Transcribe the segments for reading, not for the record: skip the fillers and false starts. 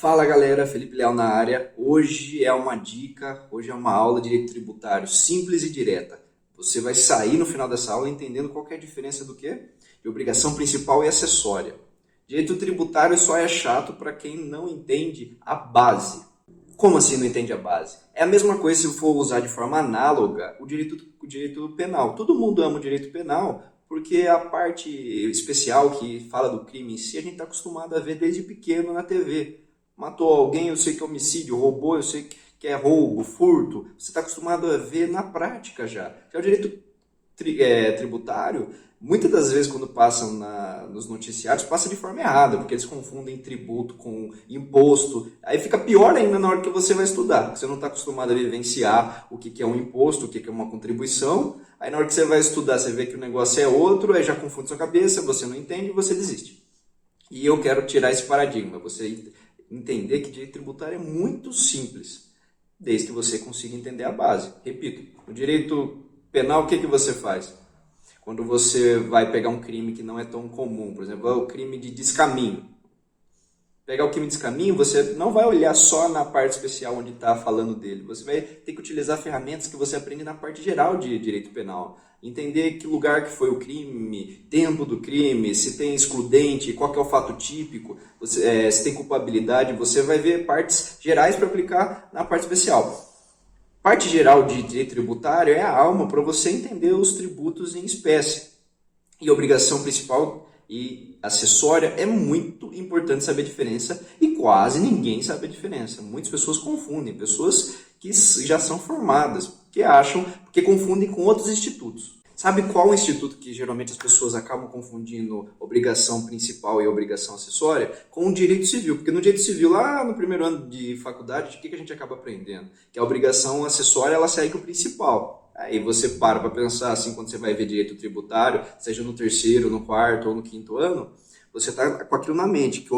Fala galera, Felipe Leal na área. Hoje é uma dica, hoje é uma aula de direito tributário simples e direta. Você vai sair no final dessa aula entendendo qual que é a diferença do quê? De obrigação principal e acessória. Direito tributário só é chato para quem não entende a base. Como assim não entende a base? É a mesma coisa se for usar de forma análoga o direito penal. Todo mundo ama o direito penal porque a parte especial que fala do crime em si a gente está acostumado a ver desde pequeno na TV. Matou alguém, eu sei que é homicídio, roubou, eu sei que é roubo, furto. Você está acostumado a ver na prática já. Já o direito tributário, muitas das vezes quando passam nos noticiários, passa de forma errada, porque eles confundem tributo com imposto. Aí fica pior ainda na hora que você vai estudar, porque você não está acostumado a vivenciar o que é um imposto, o que é uma contribuição. Aí na hora que você vai estudar, você vê que o negócio é outro, aí já confunde sua cabeça, você não entende e você desiste. E eu quero tirar esse paradigma, você entender que direito tributário é muito simples, desde que você consiga entender a base. Repito, no direito penal, o que você faz? Quando você vai pegar um crime que não é tão comum, por exemplo, o crime de descaminho. Pegar o crime de descaminho, você não vai olhar só na parte especial onde está falando dele. Você vai ter que utilizar ferramentas que você aprende na parte geral de direito penal. Entender que lugar que foi o crime, tempo do crime, se tem excludente, qual que é o fato típico, se tem culpabilidade. Você vai ver partes gerais para aplicar na parte especial. Parte geral de direito tributário é a alma para você entender os tributos em espécie. E a obrigação principal e acessória é muito importante saber a diferença e quase ninguém sabe a diferença. Muitas pessoas confundem, pessoas que já são formadas, porque confundem com outros institutos. Sabe qual o instituto que geralmente as pessoas acabam confundindo obrigação principal e obrigação acessória? Com o direito civil. Porque no direito civil, lá no primeiro ano de faculdade, o que a gente acaba aprendendo? Que a obrigação acessória ela segue o principal. Aí você para pensar assim, quando você vai ver direito tributário, seja no terceiro, no quarto ou no quinto ano, você está com aquilo na mente, que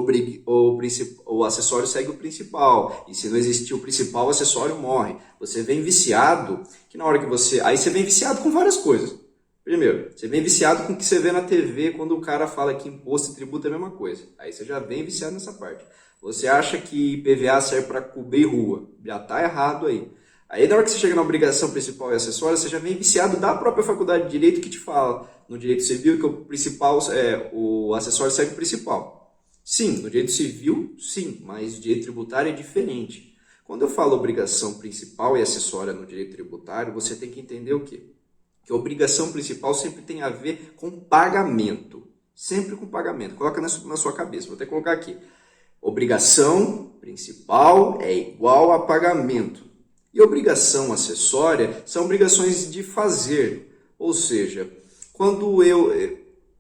o acessório segue o principal. E se não existir o principal, o acessório morre. Você vem viciado, que na hora que você... Aí você vem viciado com várias coisas. Primeiro, você vem viciado com o que você vê na TV quando o cara fala que imposto e tributo é a mesma coisa. Aí você já vem viciado nessa parte. Você acha que IPVA serve para cobrir rua. Já está errado aí. Aí na hora que você chega na obrigação principal e acessória, você já vem viciado da própria faculdade de Direito que te fala no Direito Civil que o acessório segue o principal. Sim, no Direito Civil, sim, mas Direito Tributário é diferente. Quando eu falo obrigação principal e acessória no Direito Tributário, você tem que entender o quê? Que a obrigação principal sempre tem a ver com pagamento. Sempre com pagamento. Coloca na sua cabeça. Vou até colocar aqui. Obrigação principal é igual a pagamento. E obrigação acessória são obrigações de fazer. Ou seja,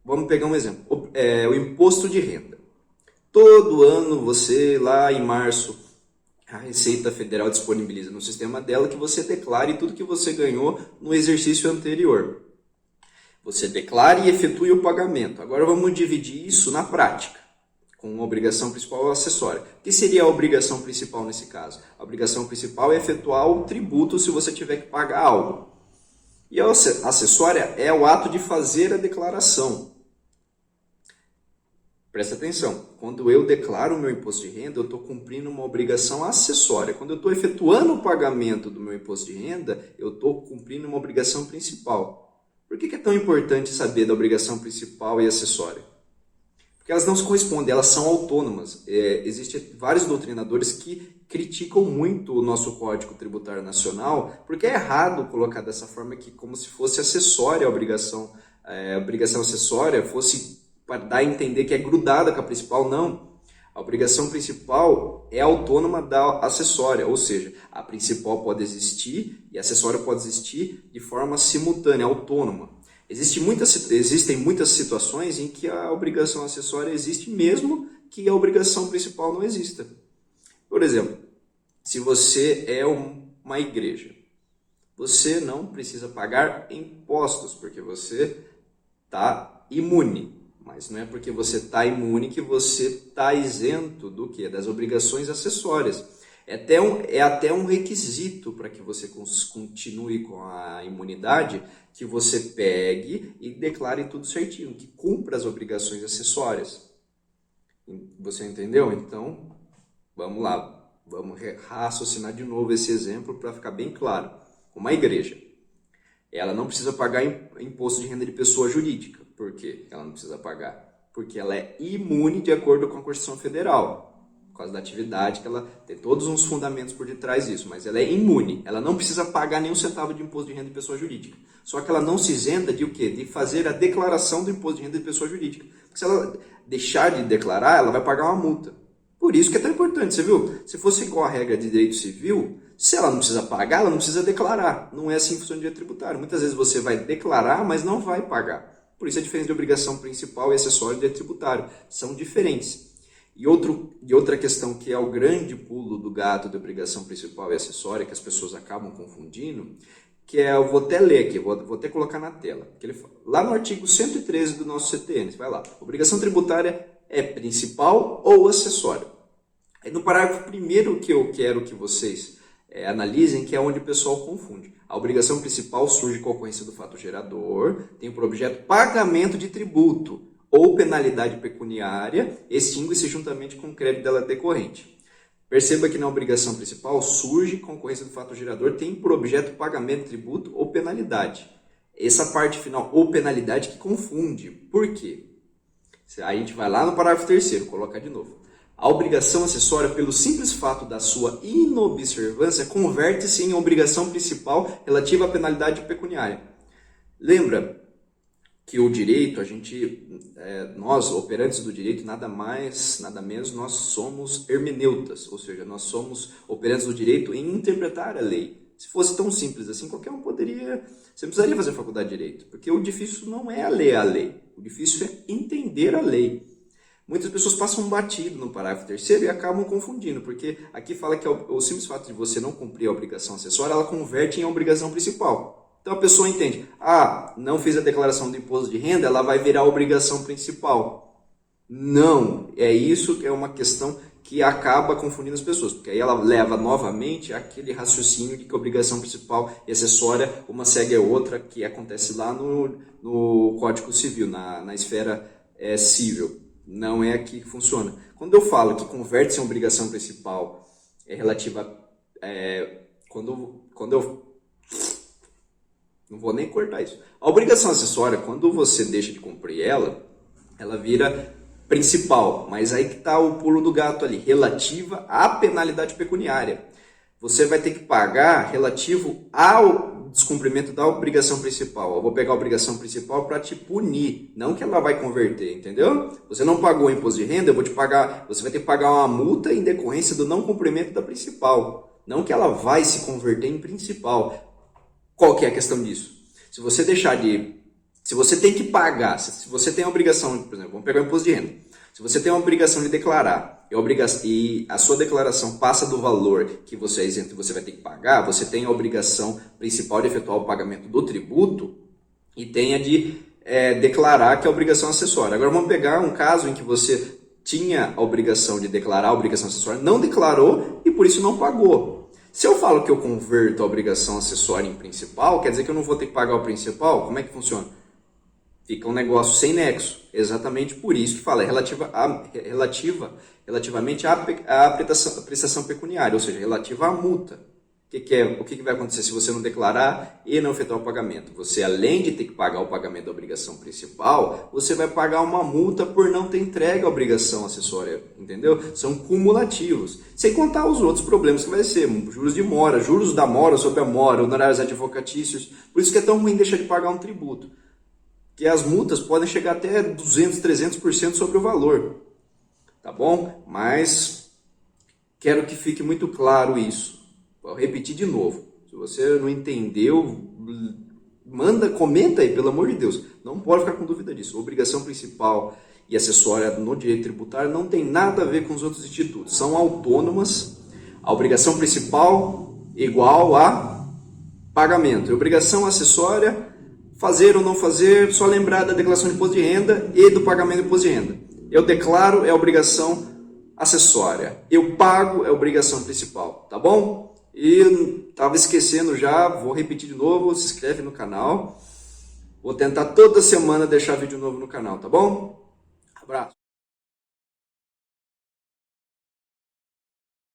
vamos pegar um exemplo. O imposto de renda. Todo ano você, lá em março, a Receita Federal disponibiliza no sistema dela que você declare tudo que você ganhou no exercício anterior. Você declare e efetue o pagamento. Agora vamos dividir isso na prática, com uma obrigação principal ou acessória. O que seria a obrigação principal nesse caso? A obrigação principal é efetuar o tributo se você tiver que pagar algo. E a acessória é o ato de fazer a declaração. Presta atenção, quando eu declaro o meu imposto de renda, eu estou cumprindo uma obrigação acessória. Quando eu estou efetuando o pagamento do meu imposto de renda, eu estou cumprindo uma obrigação principal. Por que é tão importante saber da obrigação principal e acessória? Porque elas não se correspondem, elas são autônomas. Existem vários doutrinadores que criticam muito o nosso Código Tributário Nacional, porque é errado colocar dessa forma que como se fosse acessória a obrigação acessória fosse para dar a entender que é grudada com a principal. Não. A obrigação principal é autônoma da acessória, ou seja, a principal pode existir e a acessória pode existir de forma simultânea, autônoma. Existem muitas situações em que a obrigação acessória existe mesmo que a obrigação principal não exista. Por exemplo, se você é uma igreja, você não precisa pagar impostos porque você está imune. Mas não é porque você está imune que você está isento do quê? Das obrigações acessórias. É até um requisito para que você continue com a imunidade, que você pegue e declare tudo certinho, que cumpra as obrigações acessórias. Você entendeu? Então, Vamos lá, vamos raciocinar de novo esse exemplo para ficar bem claro. Uma igreja, ela não precisa pagar imposto de renda de pessoa jurídica. Por quê? Ela não precisa pagar? Porque ela é imune de acordo com a Constituição Federal. Por causa da atividade, que ela tem todos uns fundamentos por detrás disso, mas ela é imune, ela não precisa pagar nenhum centavo de imposto de renda de pessoa jurídica. Só que ela não se isenta de o quê? De fazer a declaração do imposto de renda de pessoa jurídica. Porque se ela deixar de declarar, ela vai pagar uma multa. Por isso que é tão importante, você viu? Se fosse igual a regra de direito civil, se ela não precisa pagar, ela não precisa declarar. Não é assim que funciona o direito tributário. Muitas vezes você vai declarar, mas não vai pagar. Por isso a diferença de obrigação principal e acessória do direito tributário. São diferentes. E outra questão que é o grande pulo do gato de obrigação principal e acessória, que as pessoas acabam confundindo, que é, eu vou até ler aqui, vou até colocar na tela. Que ele fala, lá no artigo 113 do nosso CTN, você vai lá, obrigação tributária é principal ou acessória? Aí no parágrafo primeiro que eu quero que vocês analisem, que é onde o pessoal confunde. A obrigação principal surge com a ocorrência do fato gerador, tem por objeto pagamento de tributo ou penalidade pecuniária, extingue-se juntamente com o crédito dela decorrente. Perceba que na obrigação principal surge com a ocorrência do fato gerador, tem por objeto pagamento de tributo ou penalidade. Essa parte final, ou penalidade, que confunde. Por quê? Aí a gente vai lá no parágrafo 3º, colocar de novo. A obrigação acessória, pelo simples fato da sua inobservância, converte-se em obrigação principal relativa à penalidade pecuniária. Lembra que o direito, nós, operantes do direito, nada mais, nada menos, nós somos hermeneutas, ou seja, nós somos operantes do direito em interpretar a lei. Se fosse tão simples assim, qualquer um poderia, você não precisaria fazer faculdade de direito, porque o difícil não é ler a lei, o difícil é entender a lei. Muitas pessoas passam batido no parágrafo 3º e acabam confundindo, porque aqui fala que o simples fato de você não cumprir a obrigação acessória, ela converte em obrigação principal. Então a pessoa entende, não fiz a declaração do imposto de renda, ela vai virar obrigação principal. Não, é isso que é uma questão que acaba confundindo as pessoas, porque aí ela leva novamente aquele raciocínio de que a obrigação principal e acessória, uma segue a outra, que acontece lá no Código Civil, na esfera civil. Não é aqui que funciona. Quando eu falo que converte-se em obrigação principal, é relativa... quando eu não vou nem cortar isso. A obrigação acessória, quando você deixa de cumprir ela vira principal. Mas aí que está o pulo do gato ali, relativa à penalidade pecuniária. Você vai ter que pagar relativo ao descumprimento da obrigação principal. Eu vou pegar a obrigação principal para te punir, não que ela vai converter, entendeu? Você não pagou o imposto de renda, você vai ter que pagar uma multa em decorrência do não cumprimento da principal. Não que ela vai se converter em principal. Qual que é a questão disso? Se você se você tem que pagar, se você tem a obrigação, por exemplo, vamos pegar o imposto de renda. Se você tem a obrigação de declarar e a sua declaração passa do valor que você é isento e você vai ter que pagar, você tem a obrigação principal de efetuar o pagamento do tributo e tem a de declarar, que é a obrigação acessória. Agora vamos pegar um caso em que você tinha a obrigação de declarar a obrigação acessória, não declarou e por isso não pagou. Se eu falo que eu converto a obrigação acessória em principal, quer dizer que eu não vou ter que pagar o principal? Como é que funciona? Fica um negócio sem nexo. Exatamente por isso que fala, relativamente à prestação pecuniária, ou seja, relativa à multa. O que vai acontecer se você não declarar e não efetuar o pagamento? Você, além de ter que pagar o pagamento da obrigação principal, você vai pagar uma multa por não ter entregue a obrigação acessória, entendeu? São cumulativos. Sem contar os outros problemas que vai ser, juros de mora, juros da mora sobre a mora, honorários advocatícios. Por isso que é tão ruim deixar de pagar um tributo. Que as multas podem chegar até 200%, 300% sobre o valor. Tá bom? Mas quero que fique muito claro isso. Vou repetir de novo. Se você não entendeu, comenta aí, pelo amor de Deus. Não pode ficar com dúvida disso. A obrigação principal e acessória no direito tributário não tem nada a ver com os outros institutos. São autônomas. A obrigação principal igual a pagamento. E a obrigação acessória, fazer ou não fazer, só lembrar da declaração de imposto de renda e do pagamento do imposto de renda. Eu declaro, é obrigação acessória. Eu pago, é obrigação principal. Tá bom? E estava esquecendo já, vou repetir de novo, se inscreve no canal. Vou tentar toda semana deixar vídeo novo no canal, tá bom? Abraço!